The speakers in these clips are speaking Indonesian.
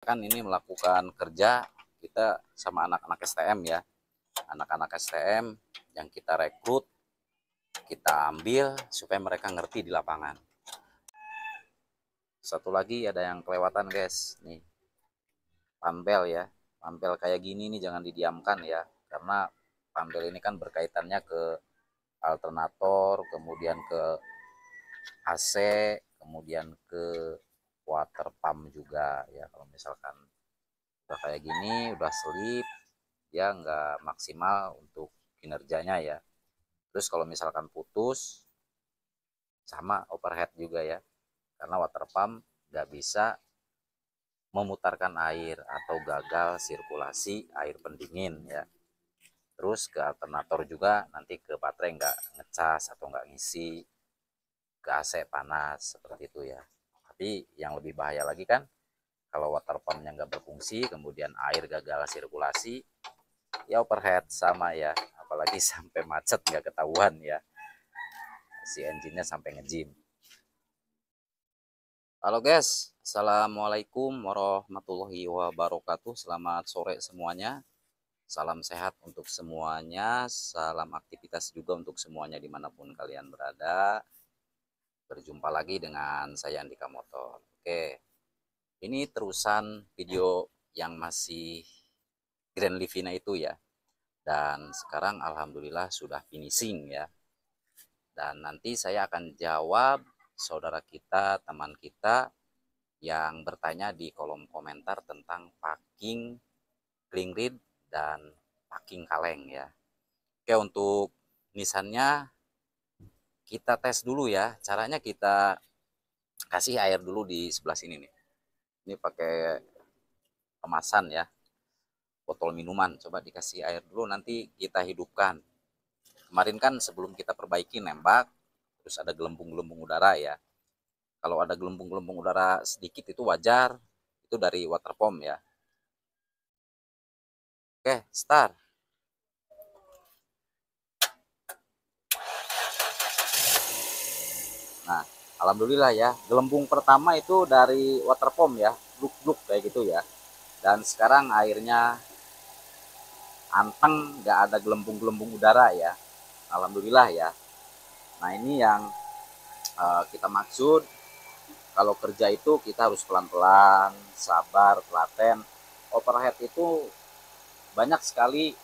Kan ini melakukan kerja kita sama anak-anak STM ya, anak-anak STM yang kita rekrut, kita ambil supaya mereka ngerti di lapangan. Satu lagi ada yang kelewatan guys, nih panpel ya, panpel kayak gini nih jangan didiamkan ya, karena panpel ini kan berkaitannya ke alternator, kemudian ke AC, kemudian ke water pump juga ya. Kalau misalkan udah kayak gini, udah selip, ya nggak maksimal untuk kinerjanya ya. Terus kalau misalkan putus, sama overhead juga ya, karena water pump nggak bisa memutarkan air atau gagal sirkulasi air pendingin ya. Terus ke alternator juga nanti ke baterai nggak ngecas atau nggak ngisi, ke AC panas seperti itu ya. Tapi yang lebih bahaya lagi kan kalau water pumpnya nggak berfungsi, kemudian air gagal sirkulasi, ya overhead sama ya, apalagi sampai macet nggak ketahuan ya, si engine-nya sampai ngejim. Halo guys, assalamualaikum warahmatullahi wabarakatuh. Selamat sore semuanya, salam sehat untuk semuanya, salam aktivitas juga untuk semuanya dimanapun kalian berada. Berjumpa lagi dengan saya Andika Motor. Oke, ini terusan video yang masih Grand Livina itu ya, dan sekarang alhamdulillah sudah finishing ya. Dan nanti saya akan jawab saudara kita, teman kita yang bertanya di kolom komentar tentang packing clean reed dan packing kaleng ya. Oke, untuk nisannya kita tes dulu ya. Caranya kita kasih air dulu di sebelah sini nih. Ini pakai kemasan ya, botol minuman. Coba dikasih air dulu, nanti kita hidupkan. Kemarin kan sebelum kita perbaiki nembak, terus ada gelembung-gelembung udara ya. Kalau ada gelembung-gelembung udara sedikit itu wajar, itu dari water pump ya. Oke, start. Nah, alhamdulillah ya, gelembung pertama itu dari water pump ya, bluk-bluk kayak gitu ya. Dan sekarang airnya anteng, nggak ada gelembung-gelembung udara ya. Alhamdulillah ya. Nah, ini yang kita maksud, kalau kerja itu kita harus pelan-pelan, sabar, telaten. Overhead itu banyak sekali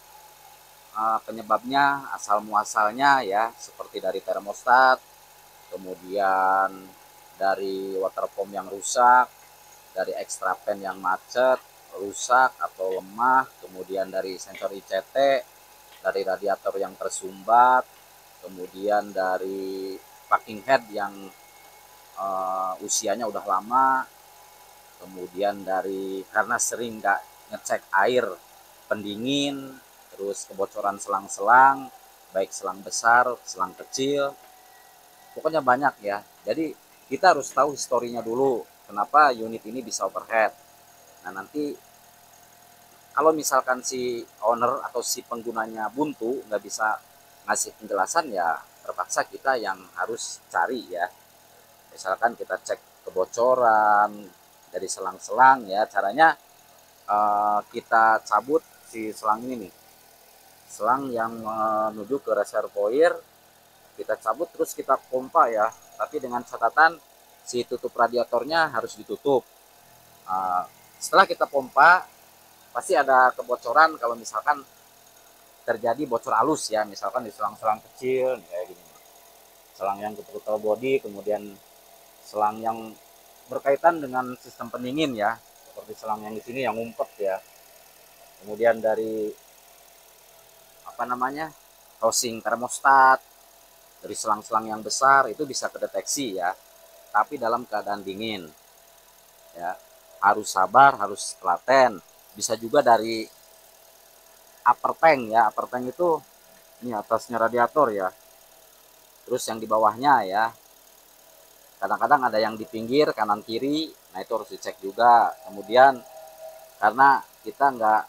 penyebabnya, asal muasalnya ya, seperti dari termostat, kemudian dari water pump yang rusak, dari extra fan yang macet, rusak atau lemah, kemudian dari sensor ICT, dari radiator yang tersumbat, kemudian dari packing head yang usianya udah lama, kemudian dari karena sering nggak ngecek air pendingin, terus kebocoran selang-selang, baik selang besar, selang kecil, pokoknya banyak ya. Jadi kita harus tahu historinya dulu, kenapa unit ini bisa overhead. Nah, nanti kalau misalkan si owner atau si penggunanya buntu nggak bisa ngasih penjelasan, ya terpaksa kita yang harus cari ya. Misalkan kita cek kebocoran dari selang-selang ya, caranya kita cabut si selang ini nih, selang yang menuju ke reservoir, kita cabut terus kita pompa ya, tapi dengan catatan si tutup radiatornya harus ditutup. Setelah kita pompa pasti ada kebocoran kalau misalkan terjadi bocor halus ya, misalkan di selang-selang kecil nih, kayak gini, selang yang ketutup body, kemudian selang yang berkaitan dengan sistem pendingin ya, seperti selang yang di sini yang ngumpet ya, kemudian dari apa namanya, housing termostat, dari selang-selang yang besar itu bisa kedeteksi ya, tapi dalam keadaan dingin ya. Harus sabar, harus telaten. Bisa juga dari upper tank ya, upper tank itu ini atasnya radiator ya, terus yang di bawahnya ya, kadang-kadang ada yang di pinggir kanan kiri, nah itu harus dicek juga. Kemudian karena kita nggak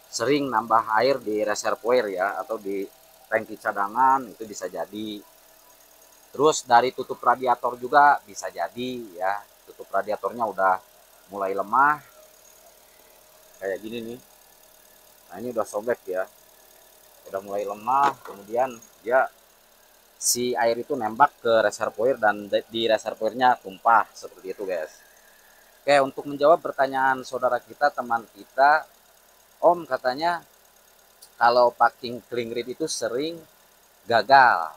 sering nambah air di reservoir ya, atau di tangki cadangan, itu bisa jadi. Terus dari tutup radiator juga bisa jadi ya, tutup radiatornya udah mulai lemah kayak gini nih. Nah ini udah sobek ya, udah mulai lemah, kemudian dia si air itu nembak ke reservoir dan di reservoirnya tumpah seperti itu guys. Oke, untuk menjawab pertanyaan saudara kita, teman kita, Om katanya kalau packing cling reed itu sering gagal,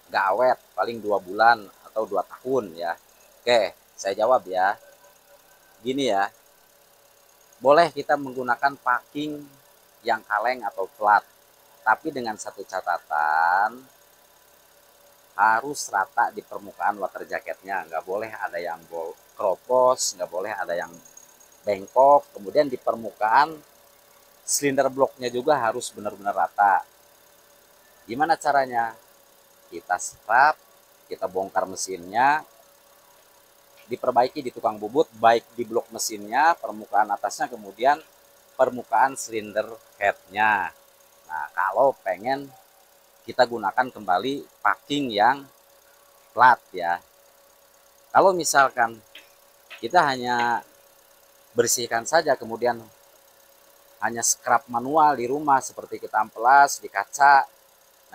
nggak awet, paling 2 bulan atau 2 tahun ya. Oke, saya jawab ya. Gini ya, boleh kita menggunakan packing yang kaleng atau flat, tapi dengan satu catatan, harus rata di permukaan water jacketnya, nggak boleh ada yang keropos, nggak boleh ada yang bengkok. Kemudian di permukaan silinder bloknya juga harus benar-benar rata. Gimana caranya? Kita scrap, kita bongkar mesinnya, diperbaiki di tukang bubut, baik di blok mesinnya, permukaan atasnya, kemudian permukaan silinder headnya. Nah, kalau pengen kita gunakan kembali packing yang flat ya. Kalau misalkan kita hanya bersihkan saja, kemudian hanya scrub manual di rumah seperti kita amplas di kaca,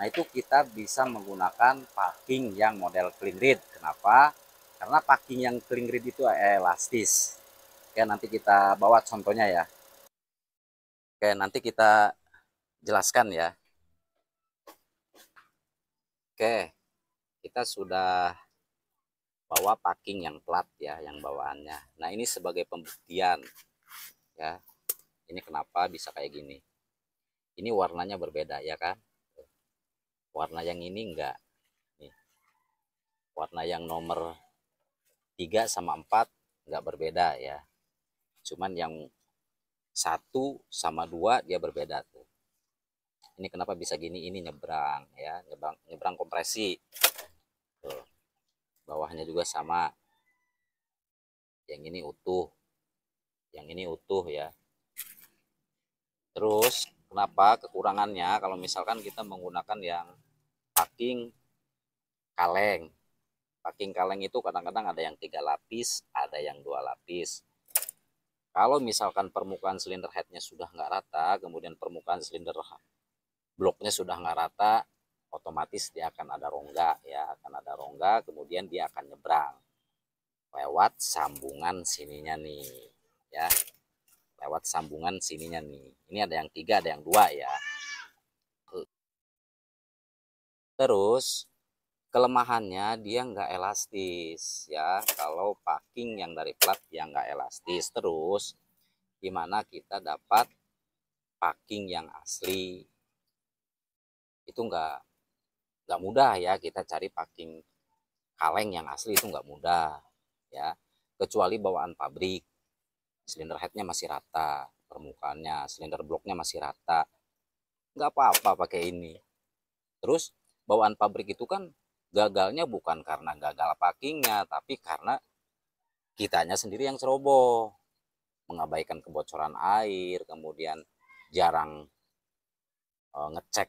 nah itu kita bisa menggunakan packing yang model cling reed. Kenapa? Karena packing yang cling reed itu elastis. Oke, nanti kita bawa contohnya ya. Oke, nanti kita jelaskan ya. Oke, kita sudah bawa packing yang plat ya, yang bawaannya. Nah ini sebagai pembuktian ya, ini kenapa bisa kayak gini. Ini warnanya berbeda ya kan, warna yang ini enggak nih, warna yang nomor 3 sama 4 enggak berbeda ya, cuman yang 1 sama 2 dia berbeda tuh. Ini kenapa bisa gini, ini nyebrang ya, nyebrang kompresi tuh. Bawahnya juga sama, yang ini utuh, yang ini utuh ya. Terus kenapa kekurangannya kalau misalkan kita menggunakan yang packing kaleng. Packing kaleng itu kadang-kadang ada yang 3 lapis, ada yang 2 lapis. Kalau misalkan permukaan silinder headnya sudah nggak rata, kemudian permukaan silinder bloknya sudah nggak rata, otomatis dia akan ada rongga ya, akan ada rongga, kemudian dia akan nyebrang lewat sambungan sininya nih ya, lewat sambungan sininya nih. Ini ada yang 3, ada yang 2 ya. Terus kelemahannya dia nggak elastis ya, kalau packing yang dari plat yang nggak elastis. Terus gimana kita dapat packing yang asli? Itu nggak mudah ya, kita cari packing kaleng yang asli itu nggak mudah ya, kecuali bawaan pabrik, silinder headnya masih rata, permukaannya silinder bloknya masih rata, nggak apa-apa pakai ini. Terus bawaan pabrik itu kan gagalnya bukan karena gagal packingnya, tapi karena kitanya sendiri yang ceroboh, mengabaikan kebocoran air, kemudian jarang ngecek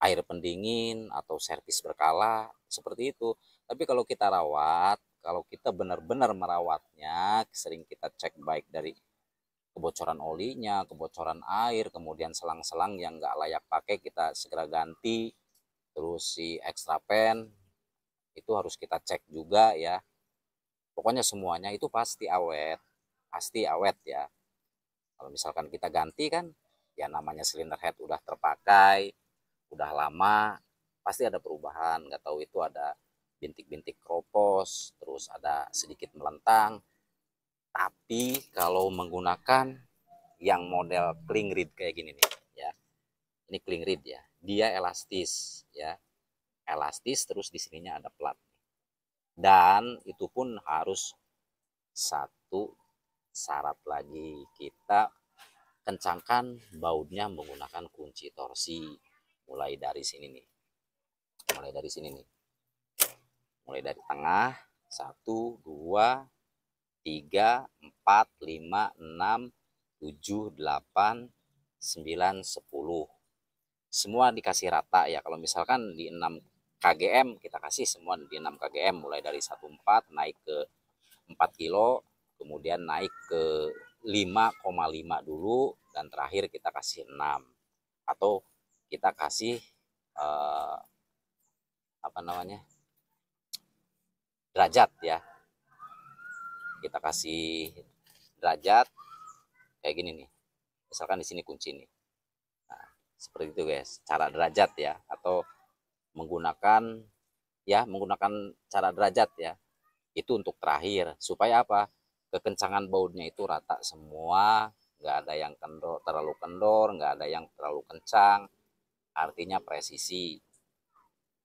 air pendingin atau servis berkala seperti itu. Tapi kalau kita rawat, kalau kita benar-benar merawatnya, sering kita cek baik dari kebocoran olinya, kebocoran air, kemudian selang-selang yang nggak layak pakai kita segera ganti. Terus si extra pen itu harus kita cek juga ya. Pokoknya semuanya itu pasti awet ya. Kalau misalkan kita ganti kan, ya namanya silinder head udah terpakai, udah lama, pasti ada perubahan. Nggak tahu itu ada bintik-bintik kropos, terus ada sedikit melentang. Tapi kalau menggunakan yang model cling reed kayak gini nih ya, ini cling reed ya, dia elastis ya, elastis, terus di sininya ada plat. Dan itu pun harus satu syarat lagi, kita kencangkan bautnya menggunakan kunci torsi. Mulai dari sini nih, mulai dari sini nih, mulai dari tengah, 1, 2, 3, 4, 5, 6, 7, 8, 9, 10. Semua dikasih rata ya. Kalau misalkan di 6 kgm, kita kasih semua di 6 kgm, mulai dari 1,4 naik ke 4 kilo, kemudian naik ke 5,5 dulu, dan terakhir kita kasih 6, atau kita kasih apa namanya, derajat ya. Kita kasih derajat kayak gini nih, misalkan di sini kunci nih. Nah, seperti itu guys, cara derajat ya, atau menggunakan cara derajat ya. Itu untuk terakhir, supaya apa, kekencangan bautnya itu rata semua, nggak ada yang terlalu kendor, nggak ada yang terlalu kencang, artinya presisi.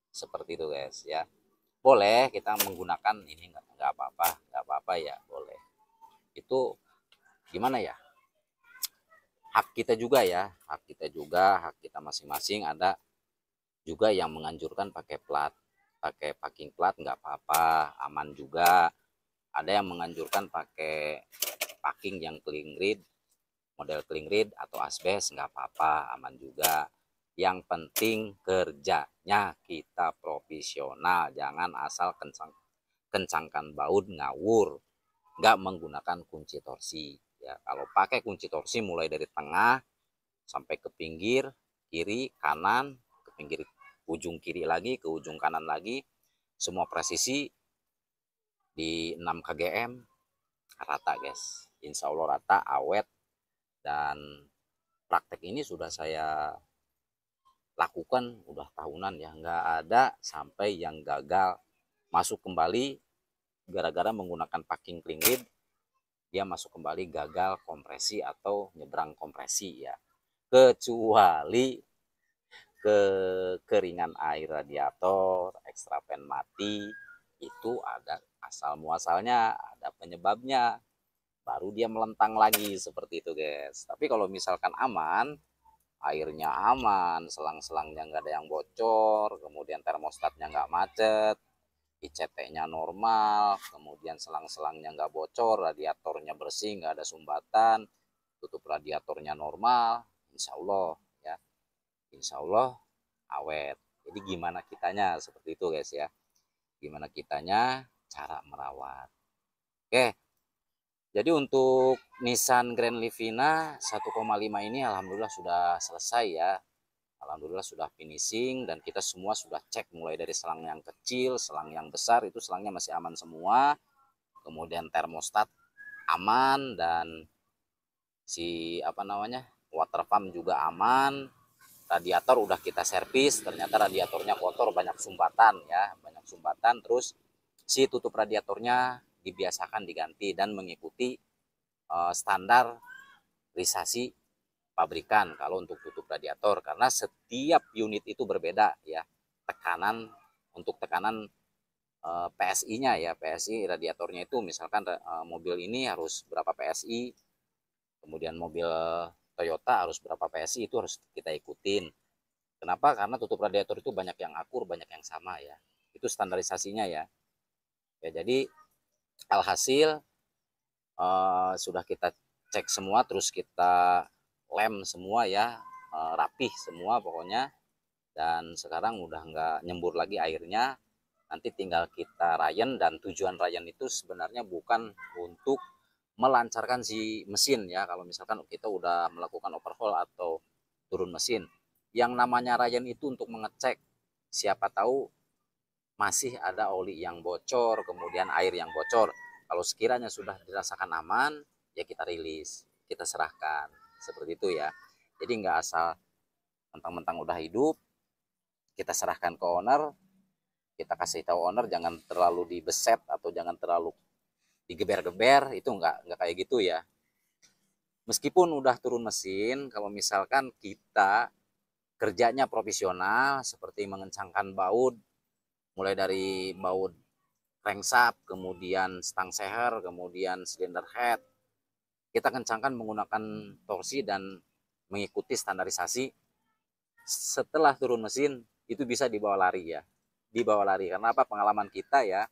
Seperti itu guys ya. Boleh kita menggunakan ini, nggak apa-apa ya, boleh. Itu gimana ya, hak kita juga ya, hak kita masing-masing. Ada juga yang menganjurkan pakai packing plat, nggak apa-apa, aman juga. Ada yang menganjurkan pakai packing yang cling reed, model cling reed atau asbes, nggak apa-apa, aman juga. Yang penting kerjanya kita profesional, jangan asal kencangkan baut ngawur, nggak menggunakan kunci torsi ya. Kalau pakai kunci torsi mulai dari tengah sampai ke pinggir kiri kanan, ke pinggir ujung kiri lagi, ke ujung kanan lagi, semua presisi di 6 kgm rata guys, insya Allah rata, awet. Dan praktek ini sudah saya lakukan udah tahunan ya, nggak ada sampai yang gagal masuk kembali gara-gara menggunakan packing cling reed, dia masuk kembali gagal kompresi atau nyebrang kompresi ya. Kecuali kekeringan air radiator, ekstra fan mati, itu ada asal muasalnya, ada penyebabnya, baru dia melentang lagi seperti itu guys. Tapi kalau misalkan aman, airnya aman, selang-selangnya nggak ada yang bocor, kemudian termostatnya nggak macet, ICT-nya normal, kemudian selang-selangnya nggak bocor, radiatornya bersih, nggak ada sumbatan, tutup radiatornya normal, insya Allah ya, insya Allah awet. Jadi gimana kitanya, seperti itu guys ya, gimana kitanya cara merawat. Oke, jadi untuk Nissan Grand Livina 1,5 ini alhamdulillah sudah selesai ya. Alhamdulillah sudah finishing, dan kita semua sudah cek mulai dari selang yang kecil, selang yang besar, itu selangnya masih aman semua. Kemudian termostat aman, dan si apa namanya, water pump juga aman. Radiator udah kita servis, ternyata radiatornya kotor, banyak sumbatan ya, banyak sumbatan. Terus si tutup radiatornya dibiasakan diganti dan mengikuti standar risasi pabrikan kalau untuk tutup radiator, karena setiap unit itu berbeda ya tekanan. Untuk tekanan PSI-nya ya, PSI radiatornya itu misalkan mobil ini harus berapa PSI, kemudian mobil Toyota harus berapa PSI, itu harus kita ikutin. Kenapa? Karena tutup radiator itu banyak yang akur, banyak yang sama ya, itu standarisasinya ya. Ya jadi alhasil sudah kita cek semua, terus kita lem semua ya, rapih semua pokoknya. Dan sekarang udah nggak nyembur lagi airnya, nanti tinggal kita rayen. Dan tujuan rayen itu sebenarnya bukan untuk melancarkan si mesin ya. Kalau misalkan kita udah melakukan overhaul atau turun mesin, yang namanya rayen itu untuk mengecek, siapa tahu masih ada oli yang bocor, kemudian air yang bocor. Kalau sekiranya sudah dirasakan aman, ya kita rilis, kita serahkan, seperti itu ya. Jadi nggak asal mentang-mentang udah hidup kita serahkan ke owner, kita kasih tahu owner jangan terlalu dibeset atau jangan terlalu digeber-geber, itu nggak kayak gitu ya. Meskipun udah turun mesin, kalau misalkan kita kerjanya profesional seperti mengencangkan baut, mulai dari baut crankshaft, kemudian stang seher, kemudian silinder head, kita kencangkan menggunakan torsi dan mengikuti standarisasi. Setelah turun mesin itu bisa dibawa lari ya, dibawa lari. Karena apa? Pengalaman kita ya,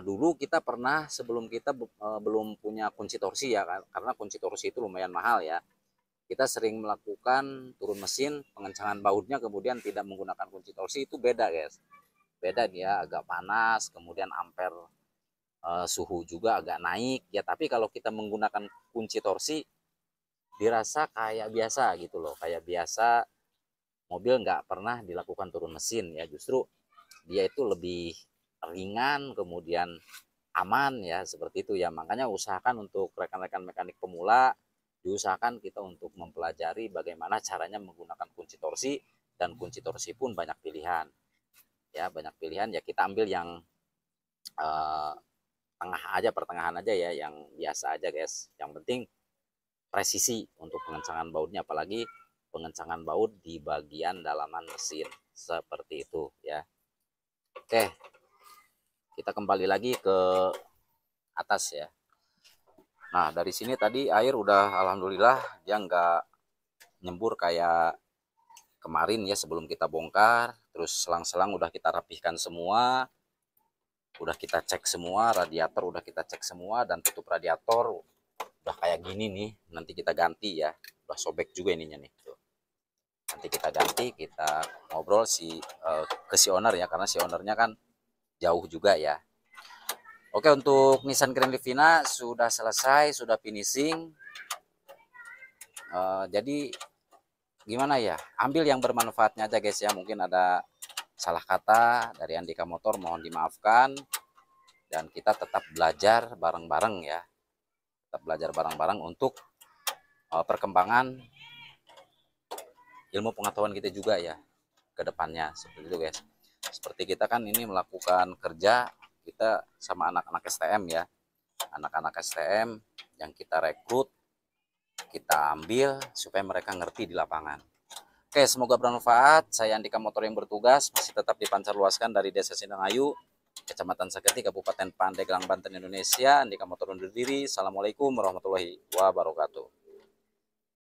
dulu kita pernah sebelum kita belum punya kunci torsi ya, karena kunci torsi itu lumayan mahal ya, kita sering melakukan turun mesin pengencangan bautnya, kemudian tidak menggunakan kunci torsi. Itu beda guys, beda, dia agak panas, kemudian ampere suhu juga agak naik ya, tapi kalau kita menggunakan kunci torsi dirasa kayak biasa gitu loh, kayak biasa mobil nggak pernah dilakukan turun mesin ya, justru dia itu lebih ringan kemudian aman ya, seperti itu ya. Makanya usahakan untuk rekan-rekan mekanik pemula, diusahakan kita untuk mempelajari bagaimana caranya menggunakan kunci torsi, dan kunci torsi pun banyak pilihan ya, banyak pilihan ya, kita ambil yang eh, tengah aja, pertengahan aja ya, yang biasa aja guys. Yang penting presisi untuk pengencangan bautnya, apalagi pengencangan baut di bagian dalaman mesin seperti itu ya. Oke, kita kembali lagi ke atas ya. Nah, dari sini tadi air udah alhamdulillah dia nggak nyembur kayak kemarin ya sebelum kita bongkar. Terus selang-selang udah kita rapihkan semua, udah kita cek semua, radiator udah kita cek semua, dan tutup radiator udah kayak gini nih. Nanti kita ganti ya, udah sobek juga ininya nih. Tuh. Nanti kita ganti, kita ngobrol ke si owner ya, karena si ownernya kan jauh juga ya. Oke, untuk Nissan Grand Livina sudah selesai, sudah finishing. Jadi gimana ya, ambil yang bermanfaatnya aja guys ya. Mungkin ada salah kata dari Andika Motor, mohon dimaafkan. Dan kita tetap belajar bareng-bareng ya, tetap belajar bareng-bareng untuk perkembangan ilmu pengetahuan kita juga ya ke depannya, seperti itu guys. Seperti kita kan ini melakukan kerja kita sama anak-anak STM ya, anak-anak STM yang kita rekrut, kita ambil supaya mereka ngerti di lapangan. Oke, semoga bermanfaat. Saya Andika Motor yang bertugas masih tetap dipancarluaskan dari Desa Sindangayu, Kecamatan Saketi, Kabupaten Pandeglang, Banten, Indonesia. Andika Motor undur diri. Assalamualaikum warahmatullahi wabarakatuh.